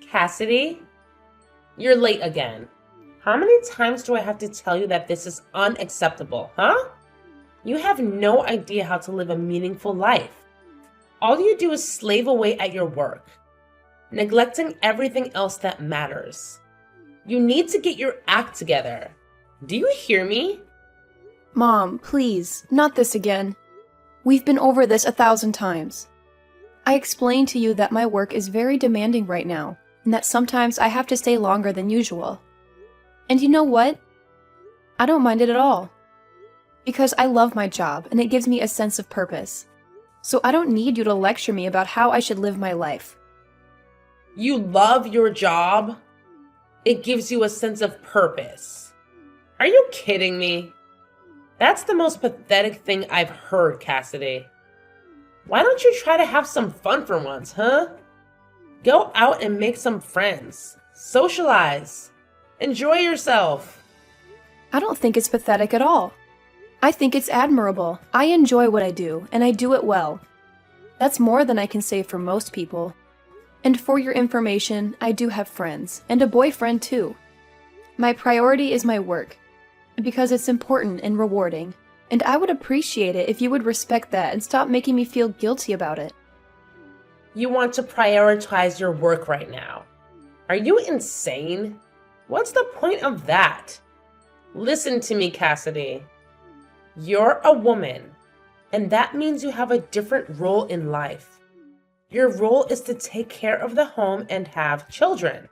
Cassidy, you're late again. How many times do I have to tell you that this is unacceptable, huh? You have no idea how to live a meaningful life. All you do is slave away at your work, neglecting everything else that matters. You need to get your act together. Do you hear me? Mom, please, not this again. We've been over this 1,000 times. I explained to you that my work is very demanding right now, and that sometimes I have to stay longer than usual. And you know what? I don't mind it at all. Because I love my job, and it gives me a sense of purpose. So I don't need you to lecture me about how I should live my life. You love your job? It gives you a sense of purpose. Are you kidding me? That's the most pathetic thing I've heard, Cassidy. Why don't you try to have some fun for once, huh? Go out and make some friends. Socialize. Enjoy yourself. I don't think it's pathetic at all. I think it's admirable. I enjoy what I do, and I do it well. That's more than I can say for most people. And for your information, I do have friends, and a boyfriend too. My priority is my work, because it's important and rewarding, and I would appreciate it if you would respect that and stop making me feel guilty about it. You want to prioritize your work right now. Are you insane? What's the point of that? Listen to me, Cassidy. You're a woman, and that means you have a different role in life. Your role is to take care of the home and have children.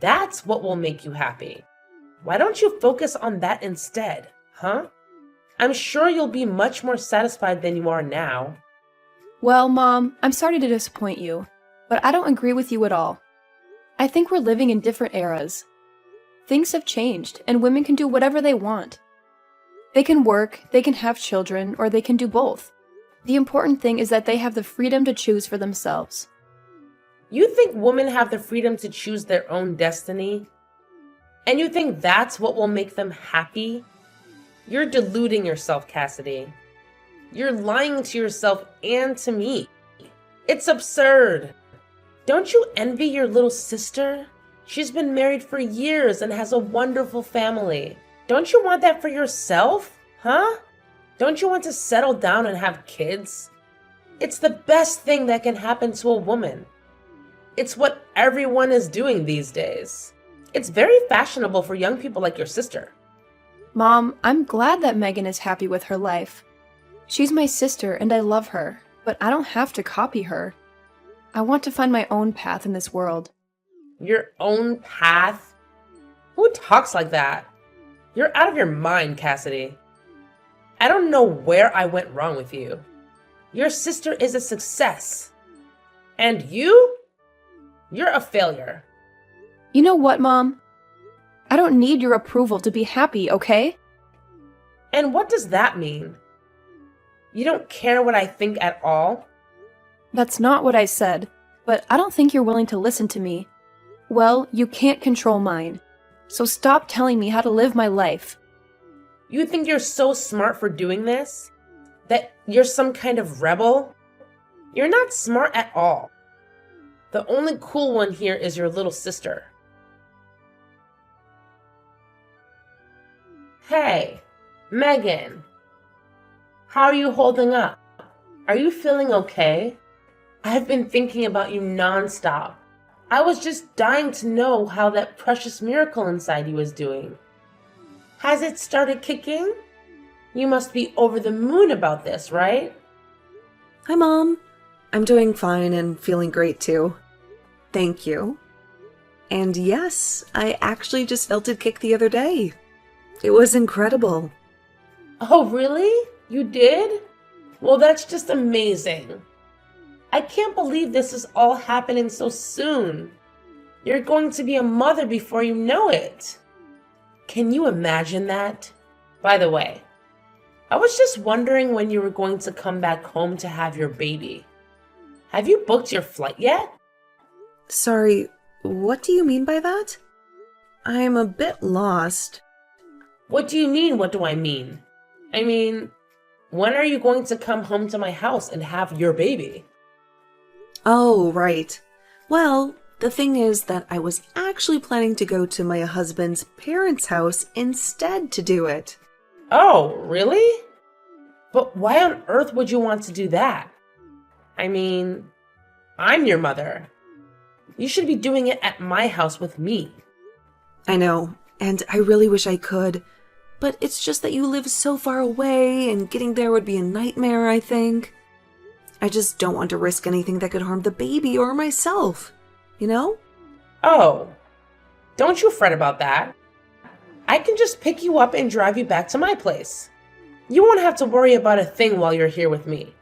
That's what will make you happy. Why don't you focus on that instead, huh? I'm sure you'll be much more satisfied than you are now. Well, Mom, I'm sorry to disappoint you, but I don't agree with you at all. I think we're living in different eras. Things have changed, and women can do whatever they want. They can work, they can have children, or they can do both. The important thing is that they have the freedom to choose for themselves. You think women have the freedom to choose their own destiny? And you think that's what will make them happy? You're deluding yourself, Cassidy. You're lying to yourself and to me. It's absurd. Don't you envy your little sister? She's been married for years and has a wonderful family. Don't you want that for yourself? Huh? Don't you want to settle down and have kids? It's the best thing that can happen to a woman. It's what everyone is doing these days. It's very fashionable for young people like your sister. Mom, I'm glad that Megan is happy with her life. She's my sister and I love her, but I don't have to copy her. I want to find my own path in this world. Your own path? Who talks like that? You're out of your mind, Cassidy. I don't know where I went wrong with you. Your sister is a success. And you? You're a failure. You know what, Mom? I don't need your approval to be happy, okay? And what does that mean? You don't care what I think at all? That's not what I said, but I don't think you're willing to listen to me. Well, you can't control mine. So stop telling me how to live my life. You think you're so smart for doing this? That you're some kind of rebel? You're not smart at all. The only cool one here is your little sister. Hey, Megan. How are you holding up? Are you feeling okay? I've been thinking about you nonstop. I was just dying to know how that precious miracle inside you is doing. Has it started kicking? You must be over the moon about this, right? Hi, Mom. I'm doing fine and feeling great too. Thank you. And yes, I actually just felt it kick the other day. It was incredible. Oh, really? You did? Well, that's just amazing. I can't believe this is all happening so soon. You're going to be a mother before you know it. Can you imagine that? By the way, I was just wondering when you were going to come back home to have your baby. Have you booked your flight yet? Sorry, what do you mean by that? I'm a bit lost. What do you mean, what do I mean? I mean, when are you going to come home to my house and have your baby? Oh, right. Well, The thing is that I was actually planning to go to my husband's parents' house instead to do it. Oh, really? But why on earth would you want to do that? I mean, I'm your mother. You should be doing it at my house with me. I know, and I really wish I could, but it's just that you live so far away and getting there would be a nightmare, I think. I just don't want to risk anything that could harm the baby or myself, you know? Oh, don't you fret about that. I can just pick you up and drive you back to my place. You won't have to worry about a thing while you're here with me.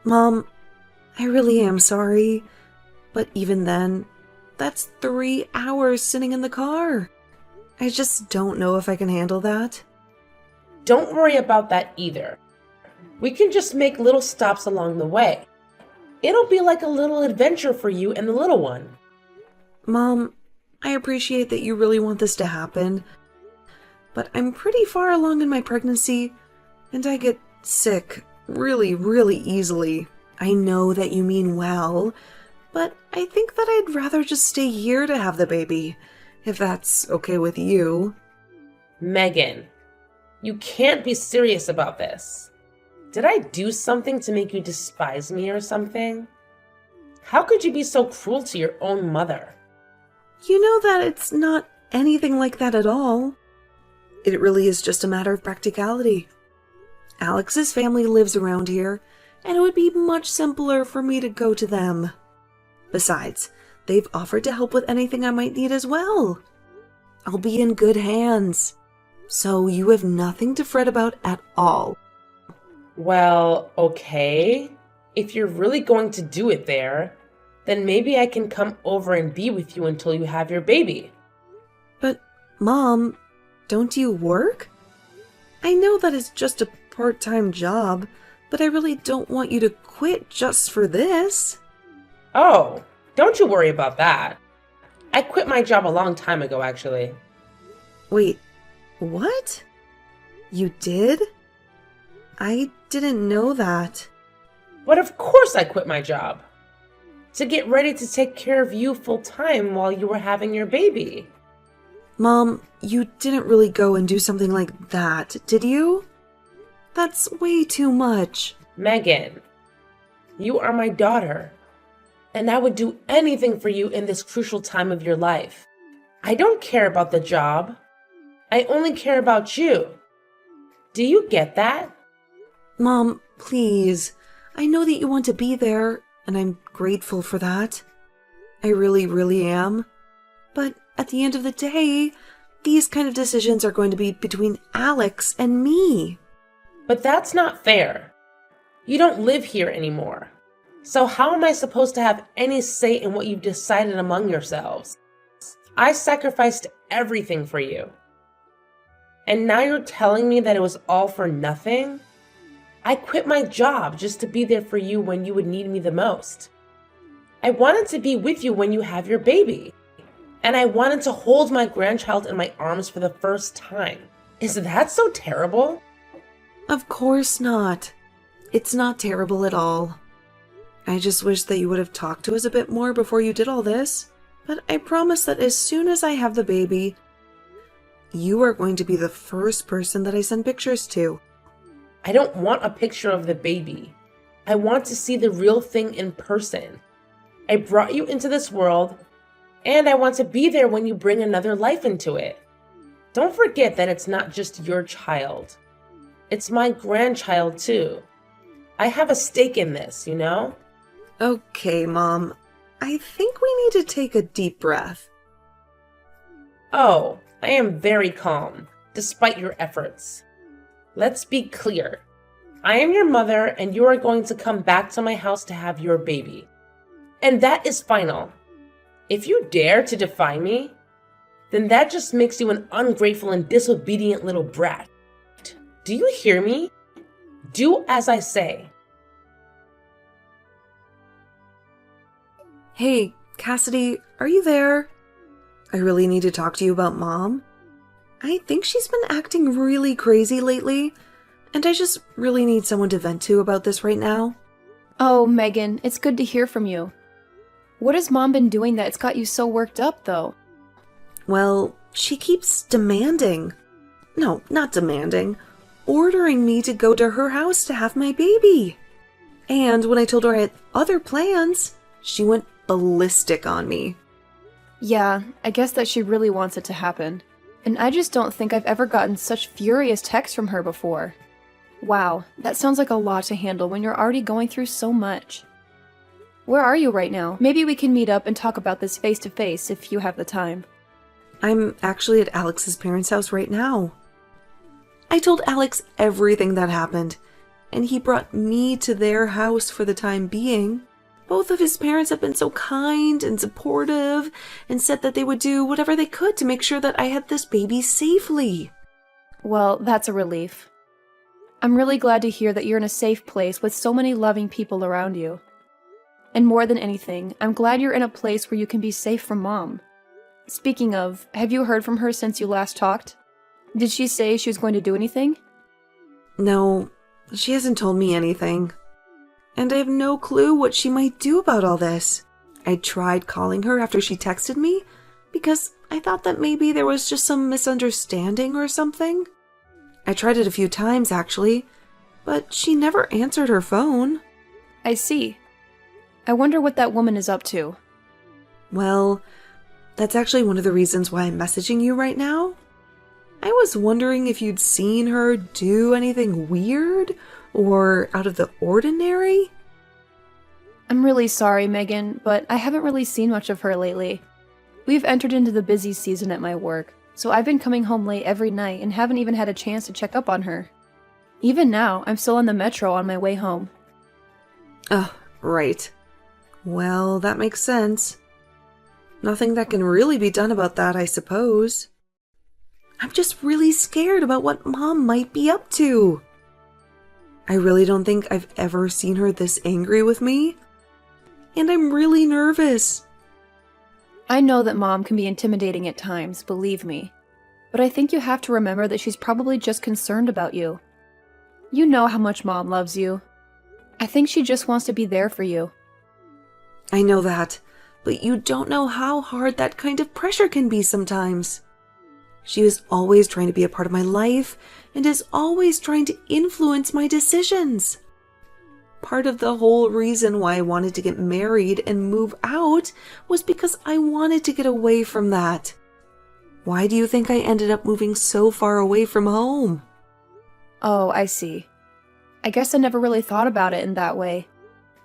Mom, I really am sorry, but even then, that's 3 hours sitting in the car. I just don't know if I can handle that. Don't worry about that either. We can just make little stops along the way. It'll be like a little adventure for you and the little one. Mom, I appreciate that you really want this to happen, but I'm pretty far along in my pregnancy, and I get sick really, really easily. I know that you mean well, but I think that I'd rather just stay here to have the baby, if that's okay with you. Megan, you can't be serious about this. Did I do something to make you despise me or something? How could you be so cruel to your own mother? You know that it's not anything like that at all. It really is just a matter of practicality. Alex's family lives around here, and it would be much simpler for me to go to them. Besides, they've offered to help with anything I might need as well. I'll be in good hands, so you have nothing to fret about at all. Well, okay. If you're really going to do it there, then maybe I can come over and be with you until you have your baby. But, Mom, don't you work? I know that it's just a part-time job, but I really don't want you to quit just for this. Oh, don't you worry about that. I quit my job a long time ago, actually. Wait, what? You did? I didn't know that. But of course I quit my job. To get ready to take care of you full time while you were having your baby. Mom, you didn't really go and do something like that, did you? That's way too much. Megan, you are my daughter, and I would do anything for you in this crucial time of your life. I don't care about the job. I only care about you. Do you get that? Mom, please. I know that you want to be there, and I'm grateful for that. I really, really am. But at the end of the day, these kind of decisions are going to be between Alex and me. But that's not fair. You don't live here anymore. So how am I supposed to have any say in what you've decided among yourselves? I sacrificed everything for you. And now you're telling me that it was all for nothing? I quit my job just to be there for you when you would need me the most. I wanted to be with you when you have your baby. And I wanted to hold my grandchild in my arms for the first time. Is that so terrible? Of course not. It's not terrible at all. I just wish that you would have talked to us a bit more before you did all this. But I promise that as soon as I have the baby, you are going to be the first person that I send pictures to. I don't want a picture of the baby. I want to see the real thing in person. I brought you into this world, and I want to be there when you bring another life into it. Don't forget that it's not just your child. It's my grandchild, too. I have a stake in this, you know? Okay, Mom. I think we need to take a deep breath. Oh, I am very calm, despite your efforts. Let's be clear. I am your mother, and you are going to come back to my house to have your baby. And that is final. If you dare to defy me, then that just makes you an ungrateful and disobedient little brat. Do you hear me? Do as I say. Hey, Cassidy, are you there? I really need to talk to you about Mom. I think she's been acting really crazy lately, and I just really need someone to vent to about this right now. Oh, Megan, it's good to hear from you. What has Mom been doing that's got you so worked up, though? Well, she keeps demanding. No, not demanding. Ordering me to go to her house to have my baby. And when I told her I had other plans, she went ballistic on me. Yeah, I guess that she really wants it to happen. And I just don't think I've ever gotten such furious texts from her before. Wow, that sounds like a lot to handle when you're already going through so much. Where are you right now? Maybe we can meet up and talk about this face to face if you have the time. I'm actually at Alex's parents' house right now. I told Alex everything that happened, and he brought me to their house for the time being. Both of his parents have been so kind and supportive and said that they would do whatever they could to make sure that I had this baby safely. Well, that's a relief. I'm really glad to hear that you're in a safe place with so many loving people around you. And more than anything, I'm glad you're in a place where you can be safe from Mom. Speaking of, have you heard from her since you last talked? Did she say she was going to do anything? No, she hasn't told me anything. And I have no clue what she might do about all this. I tried calling her after she texted me because I thought that maybe there was just some misunderstanding or something. I tried it a few times, actually, but she never answered her phone. I see. I wonder what that woman is up to. Well, that's actually one of the reasons why I'm messaging you right now. I was wondering if you'd seen her do anything weird or out of the ordinary? I'm really sorry, Megan, but I haven't really seen much of her lately. We've entered into the busy season at my work, so I've been coming home late every night and haven't even had a chance to check up on her. Even now, I'm still on the metro on my way home. Oh, right. Well, that makes sense. Nothing that can really be done about that, I suppose. I'm just really scared about what Mom might be up to. I really don't think I've ever seen her this angry with me. And I'm really nervous. I know that Mom can be intimidating at times, believe me. But I think you have to remember that she's probably just concerned about you. You know how much Mom loves you. I think she just wants to be there for you. I know that, but you don't know how hard that kind of pressure can be sometimes. She was always trying to be a part of my life and is always trying to influence my decisions. Part of the whole reason why I wanted to get married and move out was because I wanted to get away from that. Why do you think I ended up moving so far away from home? Oh, I see. I guess I never really thought about it in that way.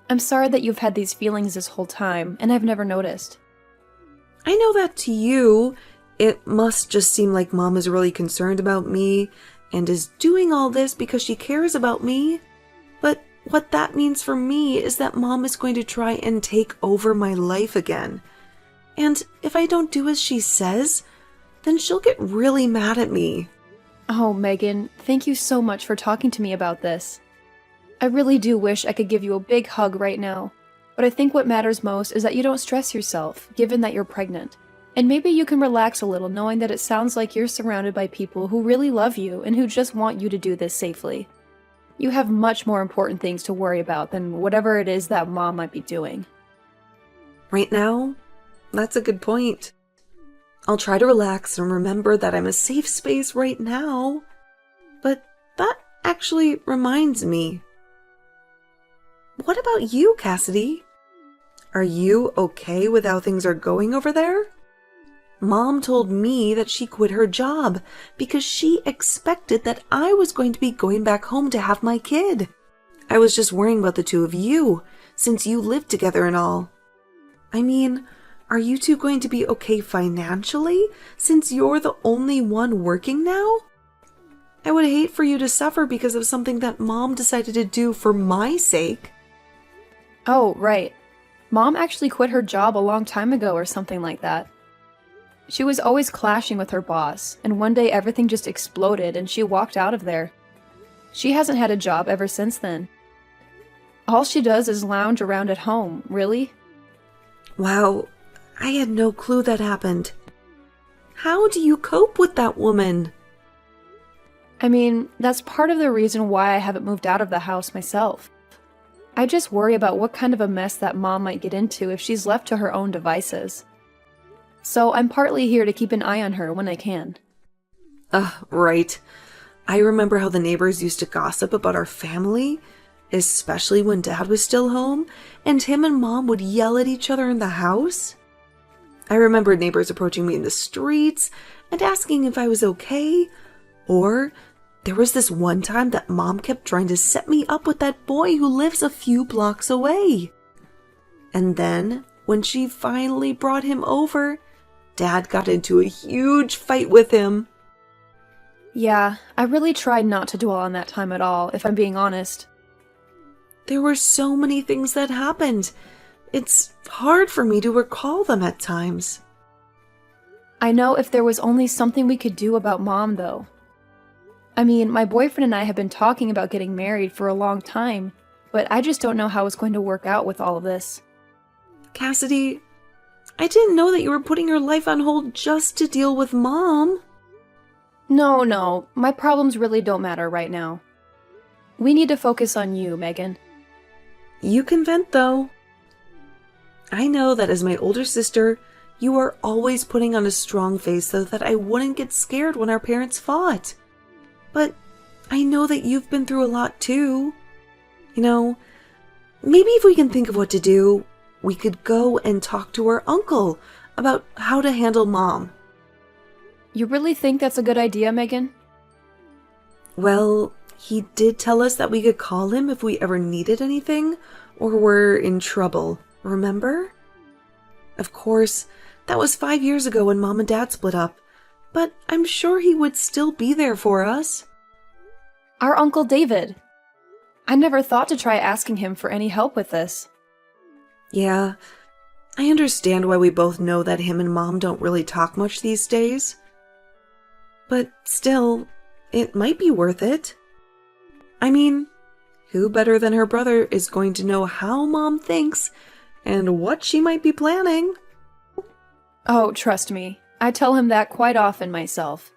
I'm sorry that you've had these feelings this whole time, and I've never noticed. I know that to you, it must just seem like Mom is really concerned about me and is doing all this because she cares about me. But what that means for me is that Mom is going to try and take over my life again. And if I don't do as she says, then she'll get really mad at me. Oh, Megan, thank you so much for talking to me about this. I really do wish I could give you a big hug right now, but I think what matters most is that you don't stress yourself, given that you're pregnant. And maybe you can relax a little knowing that it sounds like you're surrounded by people who really love you and who just want you to do this safely. You have much more important things to worry about than whatever it is that Mom might be doing. Right now, that's a good point. I'll try to relax and remember that I'm a safe space right now. But that actually reminds me. What about you, Cassidy? Are you okay with how things are going over there? Mom told me that she quit her job because she expected that I was going to be going back home to have my kid. I was just worrying about the two of you, since you live together and all. I mean, are you two going to be okay financially, since you're the only one working now? I would hate for you to suffer because of something that Mom decided to do for my sake. Oh, right. Mom actually quit her job a long time ago or something like that. She was always clashing with her boss, and one day everything just exploded and she walked out of there. She hasn't had a job ever since then. All she does is lounge around at home, really? Wow, I had no clue that happened. How do you cope with that woman? I mean, that's part of the reason why I haven't moved out of the house myself. I just worry about what kind of a mess that mom might get into if she's left to her own devices. So I'm partly here to keep an eye on her when I can. Right. I remember how the neighbors used to gossip about our family, especially when Dad was still home, and him and Mom would yell at each other in the house. I remember neighbors approaching me in the streets and asking if I was okay, or there was this one time that Mom kept trying to set me up with that boy who lives a few blocks away. And then, when she finally brought him over, Dad got into a huge fight with him. Yeah, I really tried not to dwell on that time at all, if I'm being honest. There were so many things that happened. It's hard for me to recall them at times. I know if there was only something we could do about Mom, though. I mean, my boyfriend and I have been talking about getting married for a long time, but I just don't know how it's going to work out with all of this. Cassidy, I didn't know that you were putting your life on hold just to deal with Mom. No, my problems really don't matter right now. We need to focus on you, Megan. You can vent, though. I know that as my older sister, you are always putting on a strong face so that I wouldn't get scared when our parents fought. But I know that you've been through a lot too. You know, maybe if we can think of what to do, we could go and talk to our uncle about how to handle Mom. You really think that's a good idea, Megan? Well, he did tell us that we could call him if we ever needed anything or were in trouble, remember? Of course, that was 5 years ago when Mom and Dad split up, but I'm sure he would still be there for us. Our Uncle David. I never thought to try asking him for any help with this. Yeah, I understand why we both know that him and Mom don't really talk much these days. But still, it might be worth it. I mean, who better than her brother is going to know how Mom thinks and what she might be planning? Oh, trust me, I tell him that quite often myself.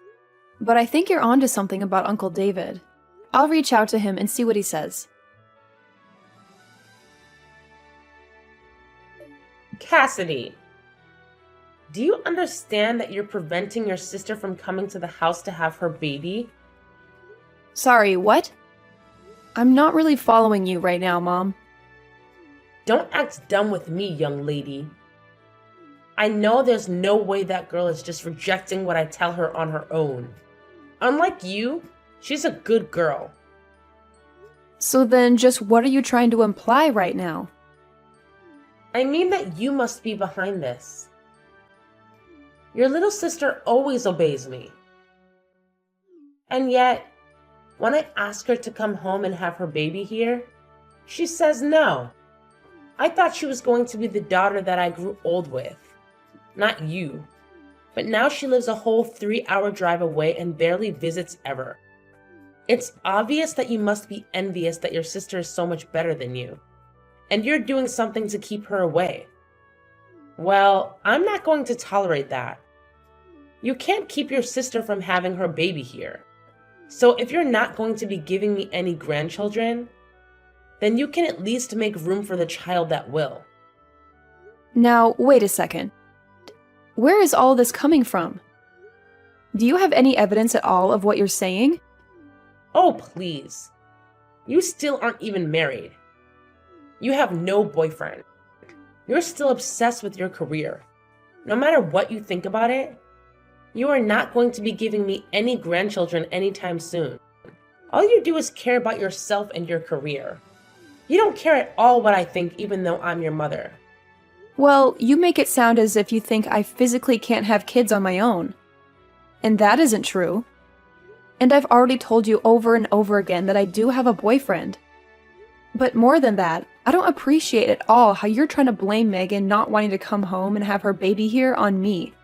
But I think you're onto something about Uncle David. I'll reach out to him and see what he says. Cassidy, do you understand that you're preventing your sister from coming to the house to have her baby? Sorry, what? I'm not really following you right now, Mom. Don't act dumb with me, young lady. I know there's no way that girl is just rejecting what I tell her on her own. Unlike you, she's a good girl. So then just what are you trying to imply right now? I mean that you must be behind this. Your little sister always obeys me. And yet, when I ask her to come home and have her baby here, she says no. I thought she was going to be the daughter that I grew old with, not you. But now she lives a whole 3-hour drive away and barely visits ever. It's obvious that you must be envious that your sister is so much better than you, and you're doing something to keep her away. Well, I'm not going to tolerate that. You can't keep your sister from having her baby here. So if you're not going to be giving me any grandchildren, then you can at least make room for the child that will. Now, wait a second. Where is all this coming from? Do you have any evidence at all of what you're saying? Oh, please. You still aren't even married. You have no boyfriend. You're still obsessed with your career. No matter what you think about it, you are not going to be giving me any grandchildren anytime soon. All you do is care about yourself and your career. You don't care at all what I think, even though I'm your mother. Well, you make it sound as if you think I physically can't have kids on my own. And that isn't true. And I've already told you over and over again that I do have a boyfriend. But more than that, I don't appreciate at all how you're trying to blame Megan not wanting to come home and have her baby here on me.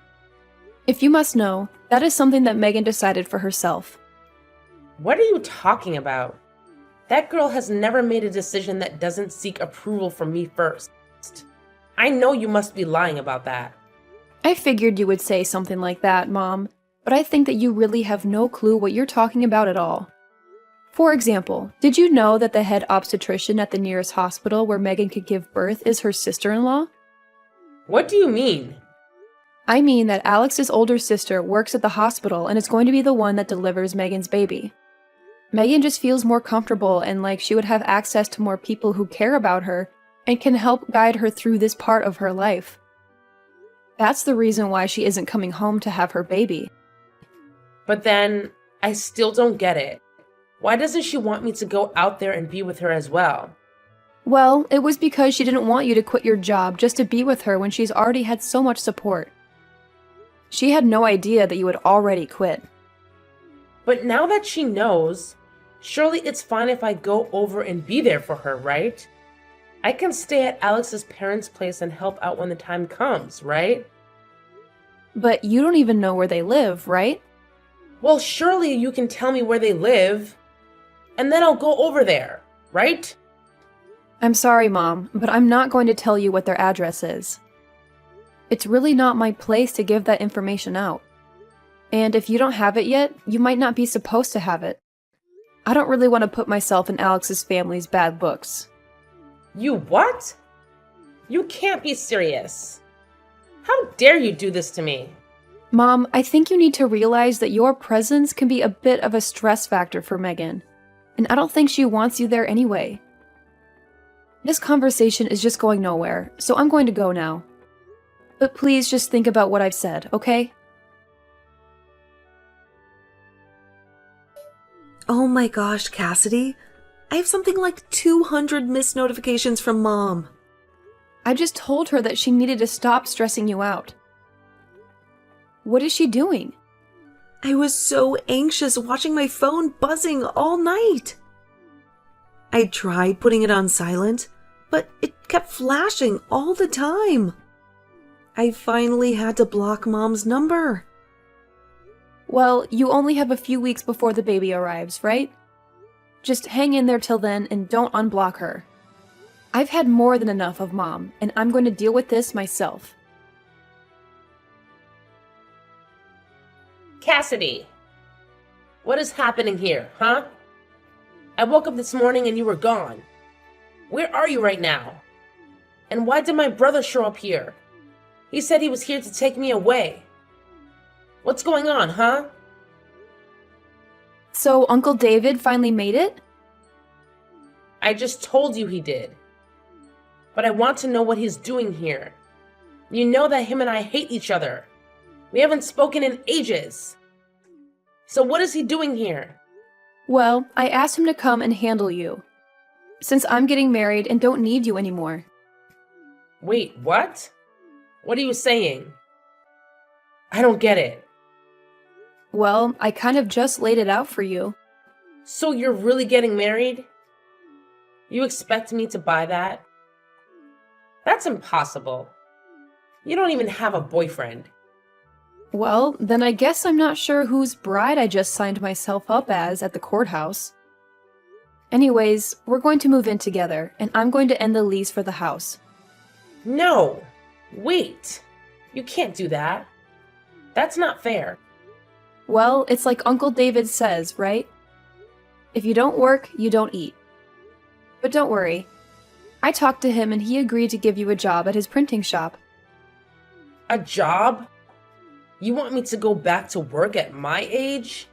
If you must know, that is something that Megan decided for herself. What are you talking about? That girl has never made a decision that doesn't seek approval from me first. I know you must be lying about that. I figured you would say something like that, Mom, but I think that you really have no clue what you're talking about at all. For example, did you know that the head obstetrician at the nearest hospital where Megan could give birth is her sister-in-law? What do you mean? I mean that Alex's older sister works at the hospital and is going to be the one that delivers Megan's baby. Megan just feels more comfortable and like she would have access to more people who care about her and can help guide her through this part of her life. That's the reason why she isn't coming home to have her baby. But then, I still don't get it. Why doesn't she want me to go out there and be with her as well? Well, it was because she didn't want you to quit your job just to be with her when she's already had so much support. She had no idea that you had already quit. But now that she knows, surely it's fine if I go over and be there for her, right? I can stay at Alex's parents' place and help out when the time comes, right? But you don't even know where they live, right? Well, surely you can tell me where they live, and then I'll go over there, right? I'm sorry, Mom, but I'm not going to tell you what their address is. It's really not my place to give that information out. And if you don't have it yet, you might not be supposed to have it. I don't really want to put myself in Alex's family's bad books. You what? You can't be serious. How dare you do this to me? Mom, I think you need to realize that your presence can be a bit of a stress factor for Megan, and I don't think she wants you there anyway. This conversation is just going nowhere, so I'm going to go now. But please just think about what I've said, okay? Oh my gosh, Cassidy. I have something like 200 missed notifications from Mom. I just told her that she needed to stop stressing you out. What is she doing? I was so anxious watching my phone buzzing all night. I tried putting it on silent, but it kept flashing all the time. I finally had to block Mom's number. Well, you only have a few weeks before the baby arrives, right? Just hang in there till then and don't unblock her. I've had more than enough of Mom, and I'm going to deal with this myself. Cassidy, what is happening here, huh? I woke up this morning and you were gone. Where are you right now? And why did my brother show up here? He said he was here to take me away. What's going on, huh? So Uncle David finally made it? I just told you he did. But I want to know what he's doing here. You know that him and I hate each other. We haven't spoken in ages. So what is he doing here? Well, I asked him to come and handle you, since I'm getting married and don't need you anymore. Wait, what? What are you saying? I don't get it. Well, I kind of just laid it out for you. So you're really getting married? You expect me to buy that? That's impossible. You don't even have a boyfriend. Well, then I guess I'm not sure whose bride I just signed myself up as at the courthouse. Anyways, we're going to move in together, and I'm going to end the lease for the house. No! Wait! You can't do that. That's not fair. Well, it's like Uncle David says, right? If you don't work, you don't eat. But don't worry. I talked to him and he agreed to give you a job at his printing shop. A job? You want me to go back to work at my age?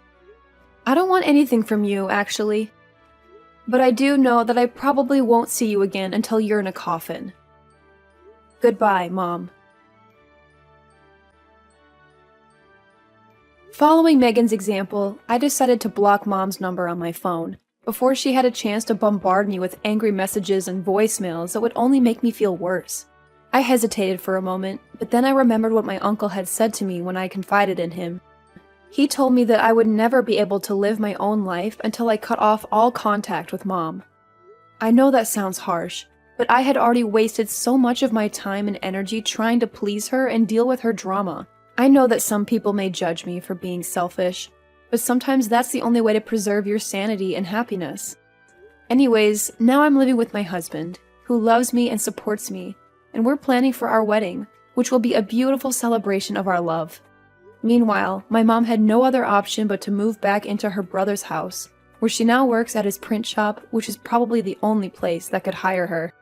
I don't want anything from you, actually. But I do know that I probably won't see you again until you're in a coffin. Goodbye, Mom. Following Megan's example, I decided to block Mom's number on my phone, before she had a chance to bombard me with angry messages and voicemails that would only make me feel worse. I hesitated for a moment, but then I remembered what my uncle had said to me when I confided in him. He told me that I would never be able to live my own life until I cut off all contact with Mom. I know that sounds harsh, but I had already wasted so much of my time and energy trying to please her and deal with her drama. I know that some people may judge me for being selfish, but sometimes that's the only way to preserve your sanity and happiness. Anyways, now I'm living with my husband, who loves me and supports me, and we're planning for our wedding, which will be a beautiful celebration of our love. Meanwhile, my mom had no other option but to move back into her brother's house, where she now works at his print shop, which is probably the only place that could hire her.